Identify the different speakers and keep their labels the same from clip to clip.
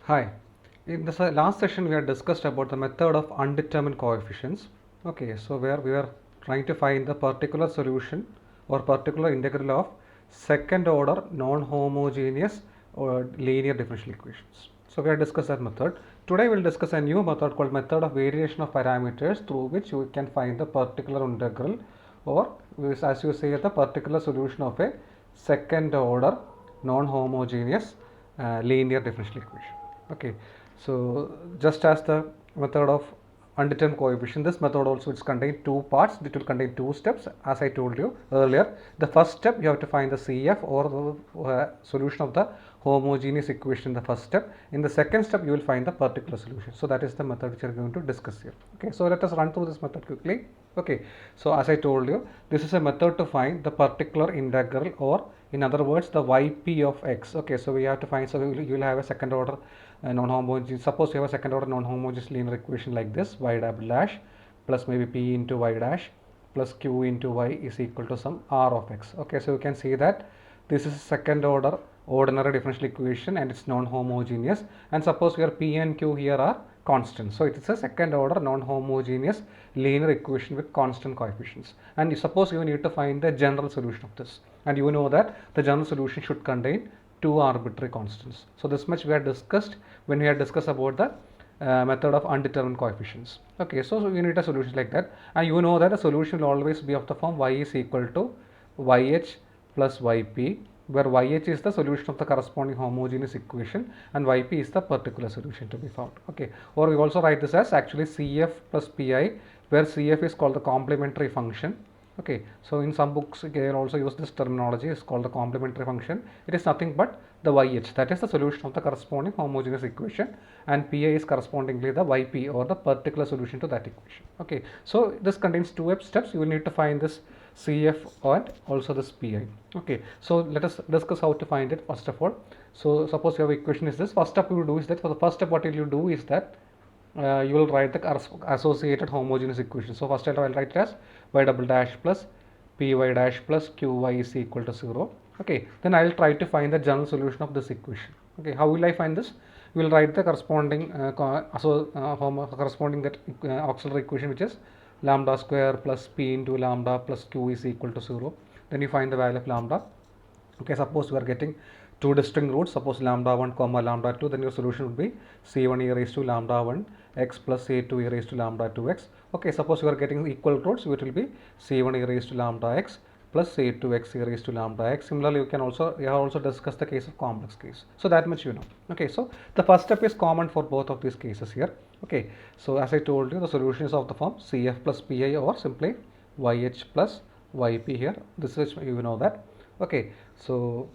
Speaker 1: Hi. In the last session, we had discussed about the method of undetermined coefficients. Okay, so where we are trying to find the particular solution or particular integral of second order non-homogeneous or linear differential equations. So we have discussed that method. Today we will discuss a new method called method of variation of parameters through which you can find the particular integral or as you say the particular solution of a second order non-homogeneous linear differential equation. Okay, so just as the method of undetermined coefficient, this method also is contain two parts. It will contain two steps. As I told you earlier, the first step you have to find the CF or the solution of the homogeneous equation in the first step. In the second step, you will find the particular solution. So that is the method which we are going to discuss here. Okay, so let us run through this method quickly. Okay, so as I told you, this is a method to find the particular integral, or in other words the yp of x. Okay, so we have to find, so you will have a second order non-homogeneous. Suppose you have a second order non-homogeneous linear equation like this: y double dash plus maybe p into y dash plus q into y is equal to some r of x. Okay, so you can see that this is second order ordinary differential equation and it's non-homogeneous, and suppose your p and q here are constant, so it is a second order non-homogeneous linear equation with constant coefficients. And you suppose you need to find the general solution of this, and you know that the general solution should contain two arbitrary constants. So this much we had discussed when we had discussed about the method of undetermined coefficients. Okay, so you need a solution like that, and you know that the solution will always be of the form y is equal to yh plus yp, where yh is the solution of the corresponding homogeneous equation and yp is the particular solution to be found. Okay, or we also write this as actually cf plus pi, where cf is called the complementary function. Okay, so in some books they also use this terminology, is called the complementary function. It is nothing but the yh, that is the solution of the corresponding homogeneous equation, and pi is correspondingly the yp or the particular solution to that equation. Okay, so this contains two steps. You will need to find this cf and also this pi. Okay, so let us discuss how to find it first of all. So suppose your equation is this. First step you will do is that, for the first step what you will do is that you will write the associated homogeneous equation. So first I will write it as y double dash plus py dash plus qy is equal to 0. Okay, then I will try to find the general solution of this equation. Okay, how will I find this? We will write the corresponding corresponding that auxiliary equation, which is lambda square plus p into lambda plus q is equal to 0. Then you find the value of lambda. Okay, suppose we are getting two distinct roots, suppose lambda 1 comma lambda 2, then your solution would be c1 e raised to lambda 1 x plus c2 e raised to lambda 2x. Okay, suppose you are getting equal roots, it will be c1 e raised to lambda x plus c2 x e raised to lambda x. Similarly, you have also discussed the case of complex case. So that much you know. Okay, so the first step is common for both of these cases here. Okay, so as I told you, the solution is of the form cf plus pi or simply yh plus yp here. This is, you know that. Okay, so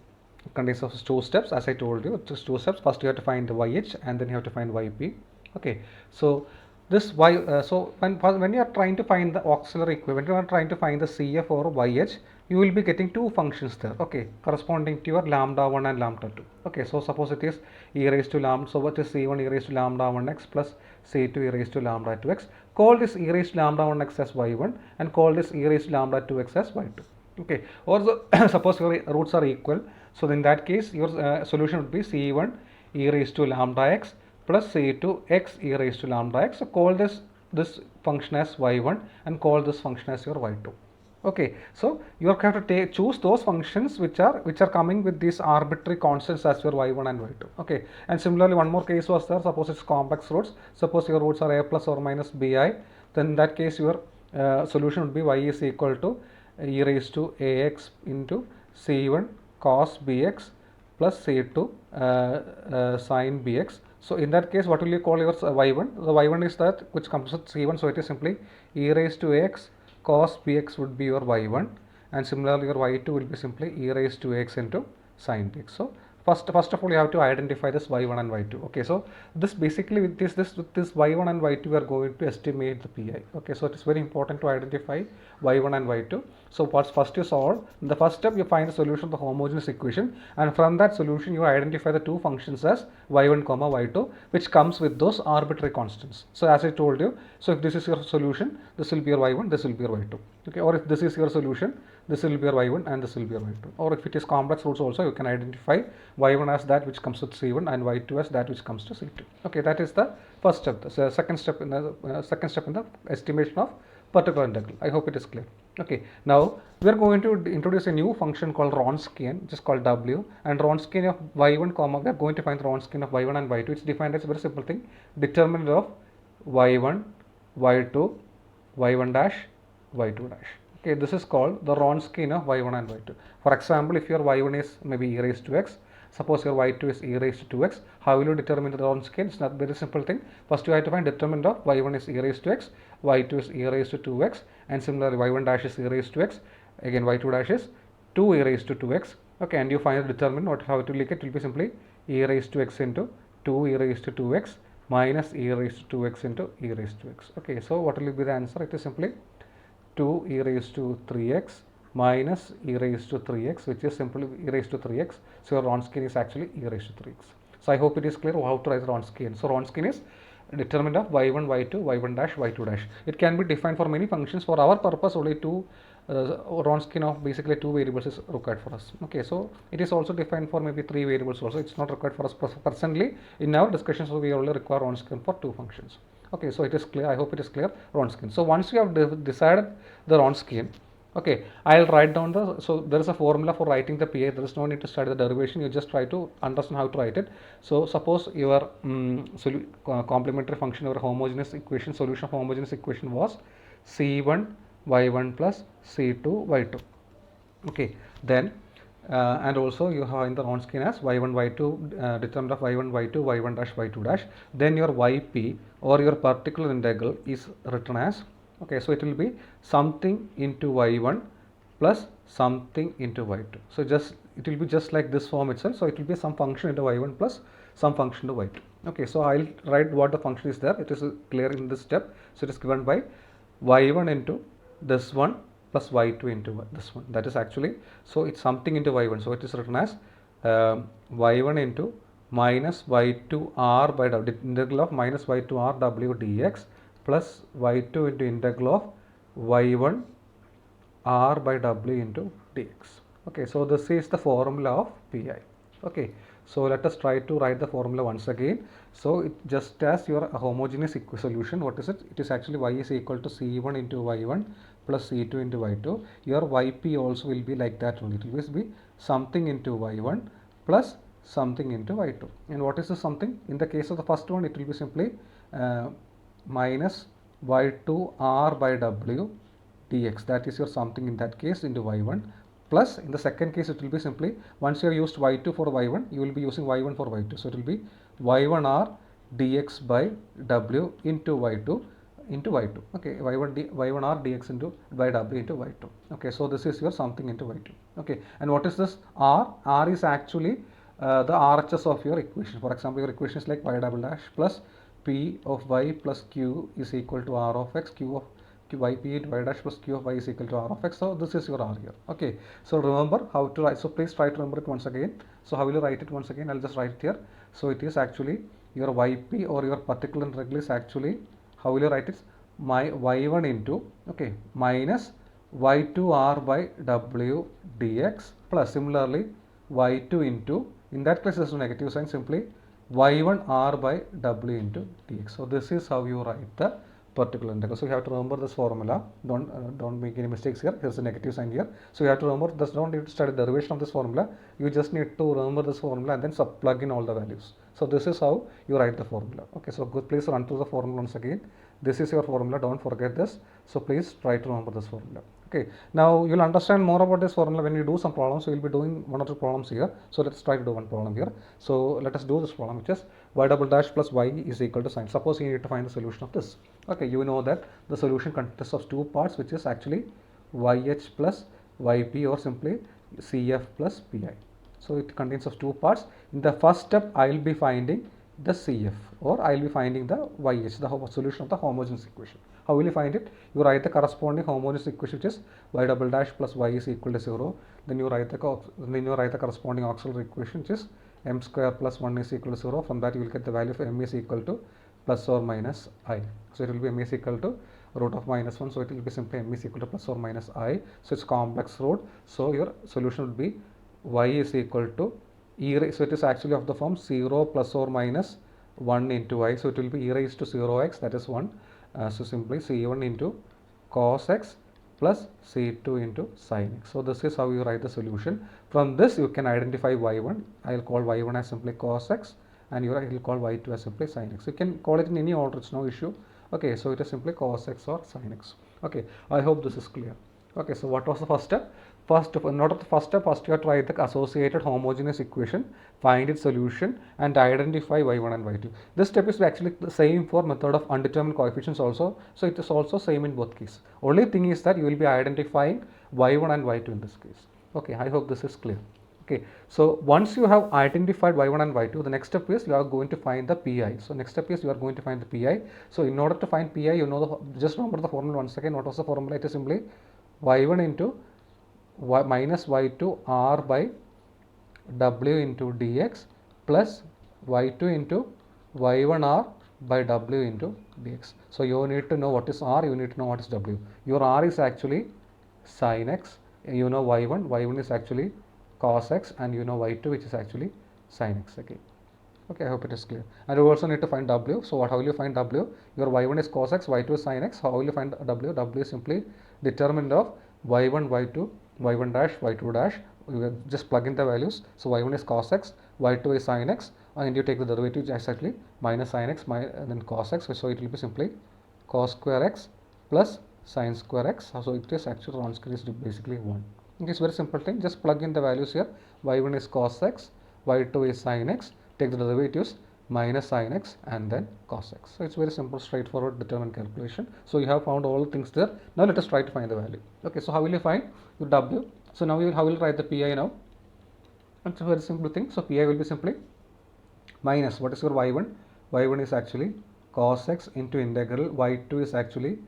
Speaker 1: contains of two steps, as I told you, just two steps. First you have to find the yh and then you have to find yp. Okay, so this y, so when you are trying to find the auxiliary equivalent, you are trying to find the cf or yh, you will be getting two functions there. Okay, corresponding to your lambda 1 and lambda 2. Okay, so suppose it is e raised to lambda, so what is c1 e raised to lambda 1x plus c2 e raised to lambda 2x. Call this e raised to lambda 1x as y1 and call this e raised to lambda 2x as y2. Okay, or suppose your roots are equal, so in that case your solution would be c1 e raised to lambda x plus c2 x e raised to lambda x. So call this function as y1 and call this function as your y2. Okay, so you have to choose those functions which are coming with these arbitrary constants as your y1 and y2. Okay, and similarly one more case was there. Suppose it's complex roots. Suppose your roots are a plus or minus bi, then in that case your solution would be y is equal to e raised to ax into c1 cos bx plus c2 sin bx. So in that case, what will you call your y1? The y1 is that which comes with c1, so it is simply e raised to ax cos bx would be your y1, and similarly your y2 will be simply e raised to x into sin bx. So first of all you have to identify this y1 and y2. Okay, so this basically with this y1 and y2 we are going to estimate the pi. Okay, so it is very important to identify y1 and y2. So what's first you solve, in the first step you find the solution of the homogeneous equation, and from that solution you identify the two functions as y1 comma y2, which comes with those arbitrary constants. So as I told you, so if this is your solution, this will be your y1, this will be your y2. Okay, or if this is your solution, this will be your y1 and this will be your y2. Or if it is complex roots also, you can identify y1 as that which comes to c1 and y2 as that which comes to c2. Okay, that is the first step. The second step in the estimation of particular integral. I hope it is clear. Okay, now we are going to introduce a new function called Wronskian, which is called w, and Wronskian of y1 comma, we are going to find the Wronskian of y1 and y2. It's defined as a very simple thing, determinant of y1, y2, y1 dash, y2 dash. Okay, this is called the Wronskian of y1 and y2. For example, if your y1 is maybe e raised to x, suppose your y2 is e raised to 2x, how will you determine the Wronskian? It's not very simple thing. First you have to find determinant of y1 is e raised to x, y2 is e raised to 2x, and similarly y1 dash is e raised to x, again y2 dash is 2 e raised to 2x. Okay, and you find the determinant, how to look it will be simply e raised to x into 2 e raised to 2x minus e raised to 2x into e raised to x. Okay, so what will be the answer? It is simply 2 e raised to 3x minus e raised to 3x, which is simply e raised to 3x. So your Wronskian is actually e raised to 3x. So I hope it is clear how to write Wronskian. So Wronskian is determinant of y1, y2, y1 dash, y2 dash. It can be defined for many functions. For our purpose, only two Wronskian of basically 2 variables is required for us. Okay, so it is also defined for maybe 3 variables also. It's not required for us personally. In our discussions, we only require Wronskian for 2 functions. Okay, so it is clear. I hope it is clear. Wronskian. So once you have decided the Wronskian, okay, I'll write down so there is a formula for writing the PI. There is no need to study the derivation. You just try to understand how to write it. So suppose your complementary function or homogeneous equation, solution of homogeneous equation was C1 y1 plus C2 y2. Okay, then and also you have in the Wronskian as y1 y2 determinant of y1 y2 y1 dash y2 dash. Then your yp or your particular integral is written as, okay, so it will be something into y1 plus something into y2. So just it will be just like this form itself. So it will be some function into y1 plus some function to y2. Okay, so I'll write what the function is there. It is clear in this step. So it is given by y1 into this one plus y2 into this one. That is actually, so it's something into y1. So it is written as y1 into minus y2 r by w, integral of minus y2 r w dx plus y2 into integral of y1 r by w into dx. Okay, so this is the formula of PI. Okay, so let us try to write the formula once again. So it just as your homogeneous solution, what is it? It is actually y is equal to C1 into y1 plus C2 into y2. Your yp also will be like that only. It will be something into y1 plus something into y2. And what is the something? In the case of the first one, it will be simply minus y2 r by w dx, that is your something in that case, into y1, plus in the second case it will be simply, once you have used y2 for y1, you will be using y1 for y2. So it will be y1 r dx by w into y2 into y2. Okay, y1 r dx into by w into y2. Okay, so this is your something into y2. Okay, and what is this r? R is actually the RHS of your equation. For example, your equation is like y double dash plus p of y plus q is equal to r of x, q of yp into y dash plus q of y is equal to r of x. So this is your r here. Okay, so remember how to write. So please try to remember it once again. So how will you write it once again? I'll just write it here. So it is actually your yp or your particular integral is actually, how will you write it? My y1 into, okay, minus y2 r by w dx plus similarly y2 into, in that case there's no negative sign, simply y1 r by w into dx. So this is how you write the particular integral. So you have to remember this formula. Don't make any mistakes here. Here's a negative sign here. So you have to remember this. Don't need to study the derivation of this formula. You just need to remember this formula and then plug in all the values. So this is how you write the formula. Okay, so good, please run through the formula once again. This is your formula. Don't forget this. So please try to remember this formula. Okay, now you'll understand more about this formula when you do some problems. So you'll be doing one or two problems here. So let's try to do one problem here. So let us do this problem, which is y double dash plus y is equal to sign. Suppose you need to find the solution of this. Okay, you know that the solution consists of two parts, which is actually yh plus yp or simply cf plus pi. So it contains of two parts. In the first step, I will be finding the cf, or I will be finding the yh, the solution of the homogeneous equation. How will you find it? You write the corresponding homogeneous equation, which is y double dash plus y is equal to 0. Then you write the corresponding auxiliary equation, which is m square plus 1 is equal to 0. From that you will get the value of m is equal to plus or minus I. So it will be m is equal to root of minus 1, so it will be simply m is equal to plus or minus I. So it's complex root, so your solution would be y is equal to e raised, so it is actually of the form 0 plus or minus 1 into I, so it will be e raised to 0x, that is 1. So simply c1 into cos x plus c2 into sin x. So this is how you write the solution. From this you can identify y1. I will call y1 as simply cos x, and you will call y2 as simply sin x. You can call it in any order, it's no issue. Okay, so it is simply cos x or sin x. Okay, I hope this is clear. Okay, so what was the first step? First, not the first step, first you have to write the associated homogeneous equation, find its solution, and identify y1 and y2. This step is actually the same for method of undetermined coefficients also, so it is also same in both cases. Only thing is that you will be identifying y1 and y2 in this case. Okay, I hope this is clear. Okay, so once you have identified y1 and y2, the next step is you are going to find the pi. So next step is you are going to find the pi. So in order to find pi, you know just remember the formula once again. What was the formula? It is simply y1 into minus y2 r by w into dx plus y2 into y1 r by w into dx. So you need to know what is r, you need to know what is w. Your r is actually sin x, you know y1 is actually cos x, and you know y2 which is actually sin x again. Okay, I hope it is clear. And you also need to find w. So how will you find w? Your y1 is cos x, y2 is sin x. How will you find w? W is simply determinant of y1, y2, y1 dash, y2 dash. You just plug in the values. So y1 is cos x, y2 is sin x, and you take the derivative exactly minus sin x, and then cos x. So it will be simply cos square x plus sin square x. So it is actually transcript is basically 1. Okay, it's very simple thing. Just plug in the values here. Y1 is cos x, y2 is sin x. Take the derivatives minus sin x and then cos x. So it's very simple, straightforward determinant calculation. So you have found all the things there. Now let us try to find the value. Okay, so how will you find your w? So now how will you write the pi now? It's a very simple thing. So pi will be simply minus, what is your y1? Y1 is actually cos x into integral, y2 is actually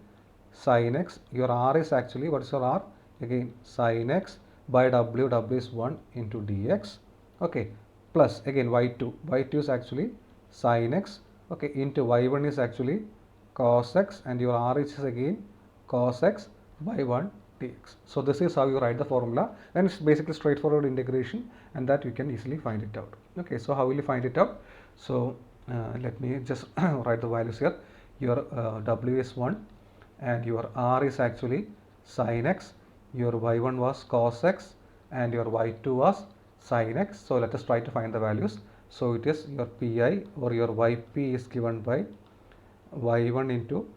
Speaker 1: sin x. Your r is actually, what is your r? Again sin x by w, w is 1 into dx. Okay, plus again y2 is actually sin x, okay, into y1 is actually cos x, and your r is again cos x by 1 dx. So this is how you write the formula, and it's basically straightforward integration, and that you can easily find it out. Okay, so how will you find it out? So let me just write the values here. Your w is 1 and your r is actually sin x, your y1 was cos x, and your y2 was sin x. So let us try to find the values. So it is your pi or your yp is given by y1 into,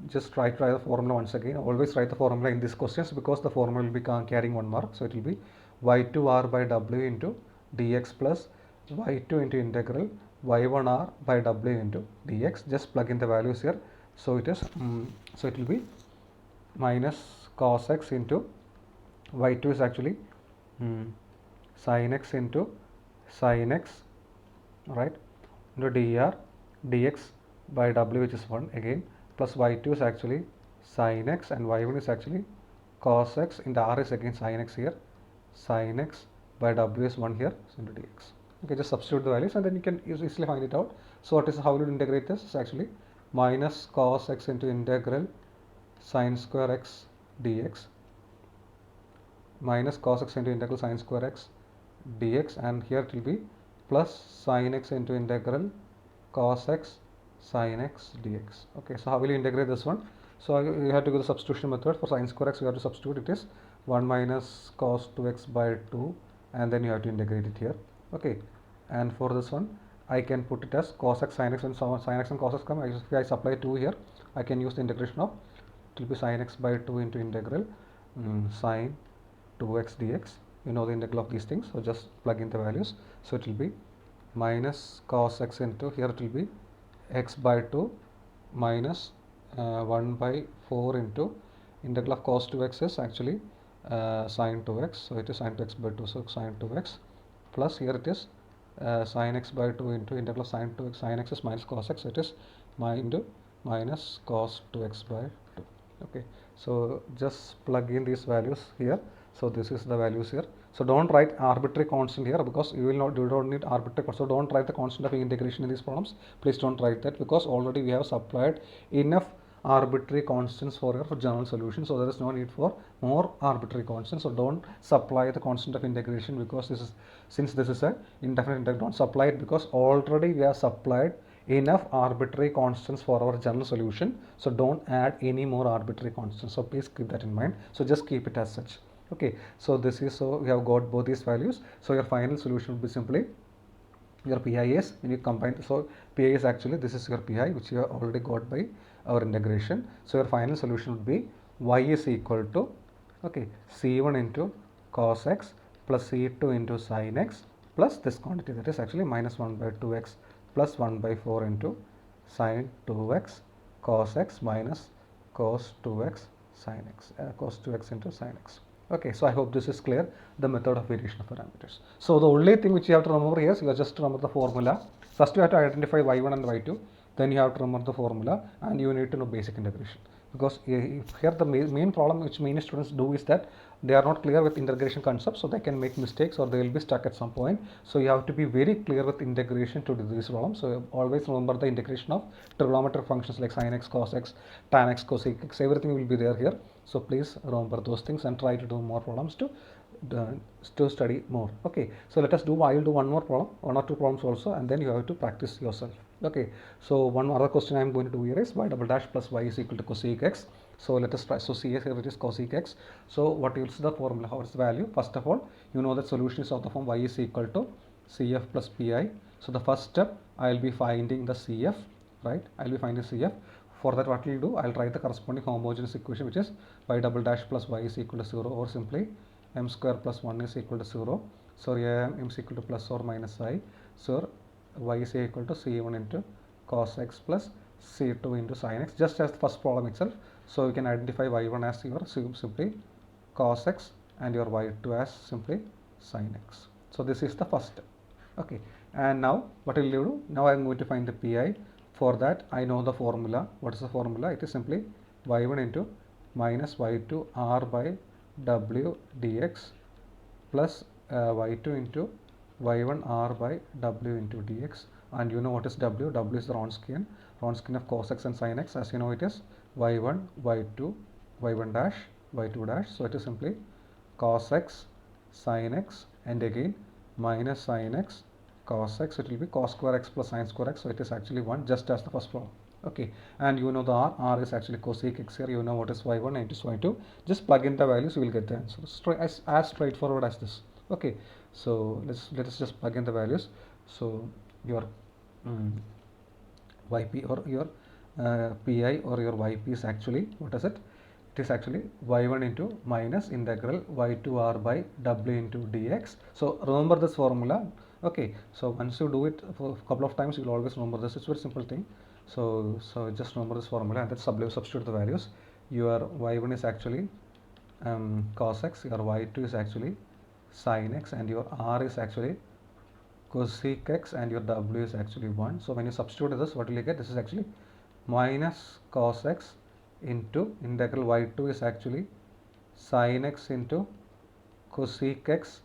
Speaker 1: just try the formula once again. Always write the formula in these questions because the formula will be carrying 1 mark. So it will be y2r by w into dx plus y2 into integral y1r by w into dx. Just plug in the values here. So it is so it will be minus cos x into y2 is actually sin x into sin x, right, into dr dx by w, which is 1 again, plus y2 is actually sin x, and y1 is actually cos x, in the r is again sin x here, sin x by w is 1 here, so into dx. Okay, just substitute the values and then you can easily find it out. So what is, how will you integrate this? It's actually minus cos x into integral sin square x dx minus cos x into integral sin square x dx, and here it will be plus sin x into integral cos x sin x dx. Okay, so how will you integrate this one? So you have to go the substitution method. For sin square x you have to substitute, it is 1 minus cos 2x by 2, and then you have to integrate it here. Okay, and for this one I can put it as cos x sin x, when sin x and cos x come, if I supply 2 here, I can use the integration of, it will be sin x by 2 into integral sin 2x dx. You know the integral of these things, so just plug in the values. So it will be minus cos x into, here it will be x by 2 minus 1 by 4 into integral of cos 2x is actually sin 2x, so it is sin 2x by 2, so sin 2x, plus here it is sin x by 2 into integral of sin 2x, sin x is minus cos x, so it is into minus cos 2x by 2. Okay, so just plug in these values here. So this is the values here. So don't write arbitrary constant here, because you don't need arbitrary constant. So don't write the constant of integration in these problems. Please don't write that, because already we have supplied enough arbitrary constants for your general solution, so there is no need for more arbitrary constants. So don't supply the constant of integration, because this is, since this is a indefinite integral, don't supply it, because already we have supplied enough arbitrary constants for our general solution. So don't add any more arbitrary constants. So please keep that in mind. So just keep it as such. Okay, so this is, so we have got both these values. So your final solution will be simply your pi is, when you combine, so pi is actually, this is your pi which you have already got by our integration. So your final solution would be y is equal to, okay, c1 into cos x plus c2 into sin x plus this quantity, that is actually minus 1 by 2x plus 1 by 4 into sin 2x cos x minus cos 2x sin x, cos 2x into sin x. Okay, so I hope this is clear, the method of variation of parameters. So the only thing which you have to remember here is, you have just to remember the formula. First you have to identify y1 and y2, then you have to remember the formula, and you need to know basic integration. Because here the main problem which many students do is that they are not clear with integration concepts, so they can make mistakes or they will be stuck at some point. So you have to be very clear with integration to do this problem. So always remember the integration of trigonometric functions like sin x, cos x, tan x, cosec x, everything will be there here. So please remember those things and try to do more problems to study more. Okay, so let us do, I will do one more problem, one or two problems also, and then you have to practice yourself. Okay, so one other question I am going to do here is y double dash plus y is equal to cosec x. So let us try. So CS here it is cosec x. So what is the formula? How is the value? First of all, you know that solution is of the form y is equal to CF plus PI. So the first step, I will be finding the CF, right? I will be finding CF. For that, what we will do, I will write the corresponding homogeneous equation, which is y double dash plus y is equal to 0, or simply m square plus 1 is equal to 0. So here m is equal to plus or minus I. So y is equal to c1 into cos x plus c2 into sin x, just as the first problem itself. So you can identify y1 as your simply cos x and your y2 as simply sin x. So this is the first step. Okay, and now what will you do? Now I am going to find the pi. For that I know the formula. What is the formula? It is simply y1 into minus y2 r by w dx plus y2 into y1 r by w into dx, and you know what is w? W is the Wronskian of cos x and sin x. As you know, it is y1 y2 y1 dash y2 dash. So it is simply cos x sin x and again minus sin x cos x. It will be cos square x plus sin square x. So it is actually 1, just as the first problem. Okay, and you know the r is actually cosec x here. You know what is y1 and it is y2. Just plug in the values, you will get the answer. As straightforward as this. Okay, so let us just plug in the values. So your yp or your pi or your yp is actually, what is it? It is actually y1 into minus integral y2r by w into dx. So remember this formula. Okay, so once you do it for a couple of times, you will always remember this. It's a very simple thing. So just remember this formula and then substitute the values. Your y1 is actually cos x, your y2 is actually sin x, and your r is actually cosec x, and your w is actually 1. So when you substitute this, what will you get? This is actually minus cos x into integral y2 is actually sin x into cosec x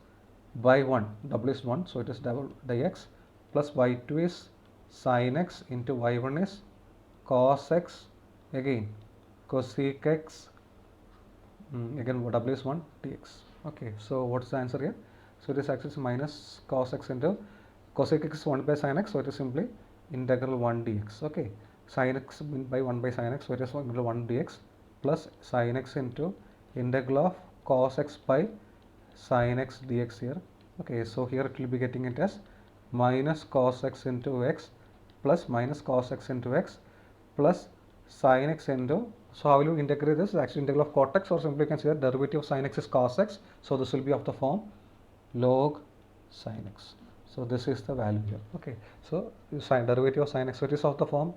Speaker 1: by 1. W is 1, so it is double dx, plus y2 is sin x into y1 is cos x, again cosec x, again w is 1 dx. Okay, so what's the answer here? So it is actually minus cos x into cosec x is 1 by sin x, so it is simply integral 1 dx. Okay, sin x by 1 by sin x, so it is integral 1 dx plus sin x into integral of cos x by sin x dx here. Okay, so here it will be getting it as minus cos x into x plus minus cos x into x plus sin x into, so how will you integrate this? Actually integral of cot x, or simply you can say that derivative of sin x is cos x, so this will be of the form log sin x. So this is the value here. Okay, so derivative of sin x, so it is of the form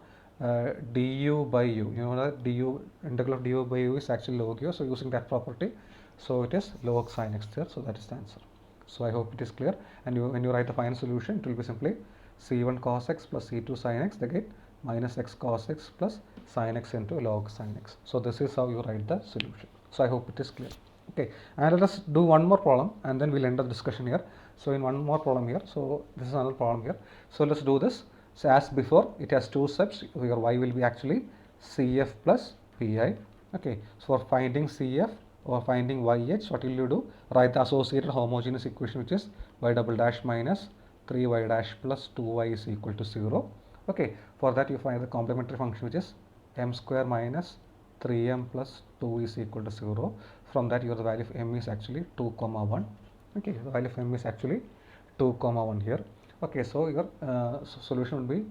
Speaker 1: du by u. You know that du, integral of du by u is actually log u, so using that property, so it is log sin x there. So that is the answer. So I hope it is clear, and when you write the final solution, it will be simply c1 cos x plus c2 sin x, again minus x cos x plus sin x into log sin x. So this is how you write the solution. So I hope it is clear. Okay, and let us do one more problem and then we'll end the discussion here. So in one more problem here, so this is another problem here. So let's do this. So as before, it has two steps. Your y will be actually CF plus PI. Okay, so for finding CF or finding YH, what will you do? Write the associated homogeneous equation, which is y double dash minus 3y dash plus 2y is equal to 0. Okay, for that you find the complementary function, which is m square minus 3m plus 2 is equal to 0. From that, your the value of m is actually 2 comma 1. Okay, the value of m is actually 2 comma 1 here. Okay, so your solution will be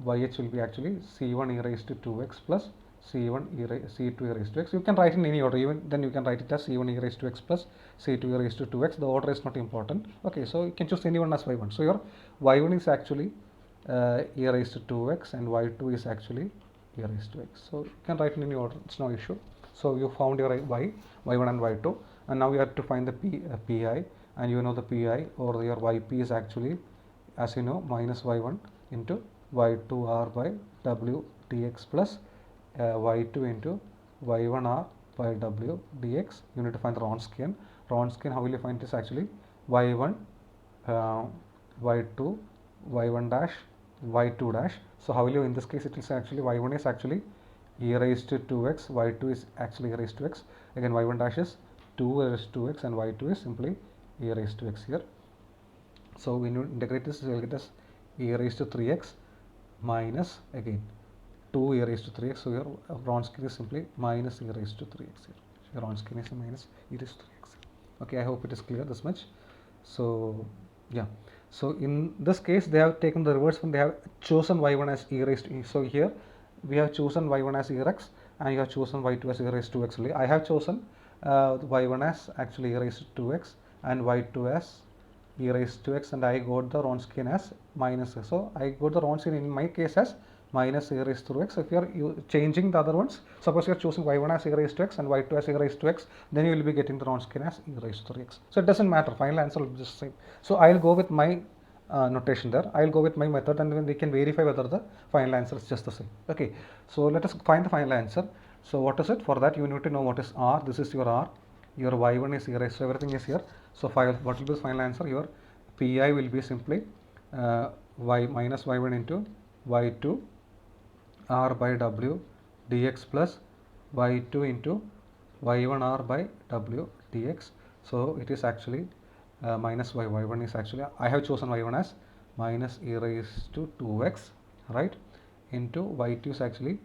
Speaker 1: yh will be actually c1 e raised to 2x plus c1 c2 e raised to x. You can write in any order, even then you can write it as c1 e raised to x plus c2 e raised to 2x. The order is not important. Okay, so you can choose any one as y1. So your y1 is actually e raised to 2x and y2 is actually e raised to x. So you can write in any order, it's no issue. So you found your y1 and y2, and now you have to find the pi, and you know the pi or your yp is actually, as you know, minus y1 into y2r by w dx plus y2 into y1r by w dx. You need to find the Wronskian. Wronskian, how will you find this? Actually y1 y2 y1 dash y2 dash. So how will you, in this case it is actually y1 is actually e raised to 2x, y2 is actually e raised to x. Again y1 dash is 2 raised to x and y2 is simply e raised to x here. So when you integrate this, you will get as e raised to 3x minus again 2 e raised to 3x. So your Wronskian is simply minus e raised to 3x here. Your Wronskian is minus e raised to 3x. Okay, I hope it is clear this much. So yeah, so in this case they have taken the reverse one. They have chosen y1 as e raised to e. So here we have chosen y1 as e x and you have chosen y2 as e raised to x only. I have chosen y1 as actually e raised to 2x and y2 as e raised to x, and I got the Wronskian as minus. So I got the Wronskian in my case as minus e raised to x. So if you are changing the other ones, suppose you are choosing y1 as e raised to x and y2 as e raised to x, then you will be getting the Wronskian as e raised to x. So it doesn't matter, final answer will be just the same. So I will go with my notation there. I will go with my method, and then we can verify whether the final answer is just the same. Okay, so let us find the final answer. So what is it? For that you need to know what is r. This is your r. Your y1 is e raised, so everything is here. So what will be the final answer? Your pi will be simply y minus y1 into y2 r by w dx plus y2 into y1 r by w dx. So it is actually minus y1 is actually, I have chosen y1 as minus e raised to 2x, right, into y2 is actually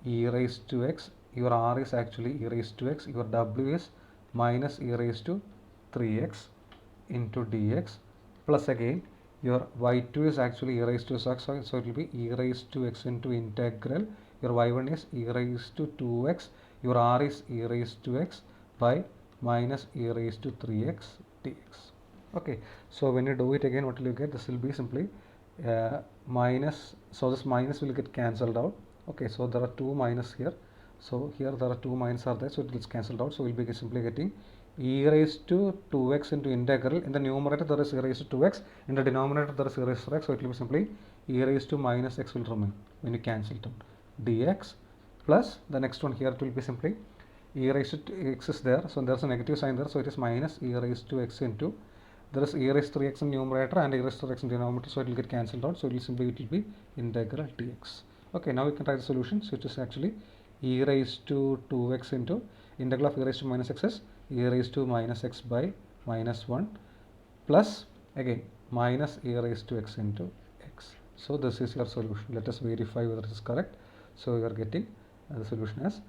Speaker 1: e raised to x. Your r is actually e raised to x. Your w is minus e raised to 3x into dx plus again your y2 is actually e raised to x, so it will be e raised to x into integral. Your y1 is e raised to 2x. Your r is e raised to x by minus e raised to 3x dx. Okay, so when you do it again, what will you get? This will be simply minus, so this minus will get cancelled out. Okay, so there are two minus here. So here there are two minus are there, so it gets cancelled out. So we'll be simply getting e raised to 2x into integral. In the numerator there is e raised to 2x, in the denominator there is e raised to x, so it will be simply e raised to minus x will remain when you cancel it out, dx plus the next one here it will be simply e raised to x is there, so there is a negative sign there, so it is minus e raised to x into, there is e raised to x in numerator and e raised to x in denominator, so it will get cancelled out, so it will be integral dx. Okay, now we can try the solution. So it is actually e raised to 2x into integral of e raised to minus x is e raised to minus x by minus 1 plus again minus e raised to x into x. So this is your solution. Let us verify whether it is correct. So you are getting the solution as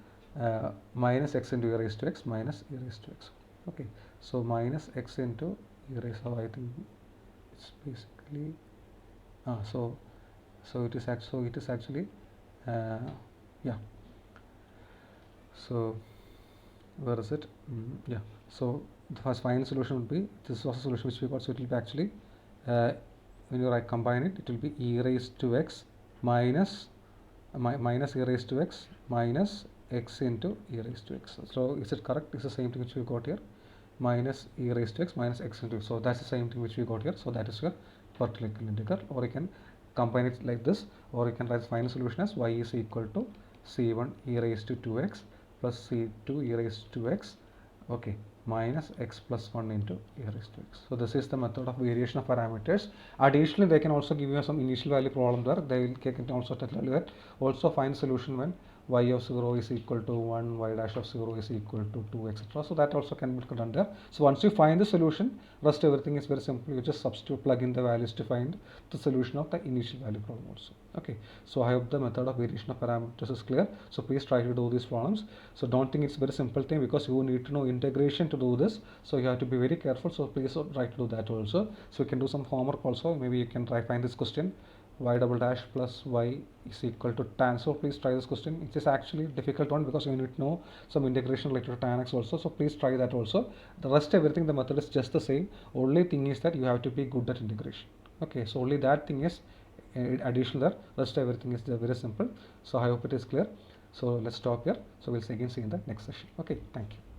Speaker 1: minus x into e raised to x minus e raised to x. Okay, so minus x into e raised to, I think it's basically so it is actually yeah. So where is it? Yeah. So the first final solution would be, this was a solution which we got. So it will be actually when you combine it, it will be e raised to x minus minus e raised to x minus x into e raised to x. So is it correct? It's the same thing which we got here, minus e raised to x minus x into. So that's the same thing which we got here. So that is your particular integral. Or you can combine it like this, or you can write the final solution as y is equal to c1 e raised to 2x plus c2 e raised to x. Okay, minus x plus 1 into e raised to x. So this is the method of variation of parameters. Additionally, they can also give you some initial value problem there. They can also tell you that also find solution when y of 0 is equal to 1, y dash of 0 is equal to 2, etc. So that also can be done there. So once you find the solution, rest everything is very simple. You just substitute, plug in the values to find the solution of the initial value problem also. Okay, so I hope the method of variation of parameters is clear. So please try to do these problems. So don't think it's a very simple thing, because you need to know integration to do this. So you have to be very careful. So please try to do that also. So you can do some homework also. Maybe you can try find this question, y double dash plus y is equal to tan. So please try this question. It is actually a difficult one, because you need to know some integration related to tan x also. So please try that also. The rest everything, the method is just the same. Only thing is that you have to be good at integration. Okay, so only that thing is additional there. Rest everything is very simple. So I hope it is clear. So let's stop here. So we'll again see in the next session. Okay, thank you.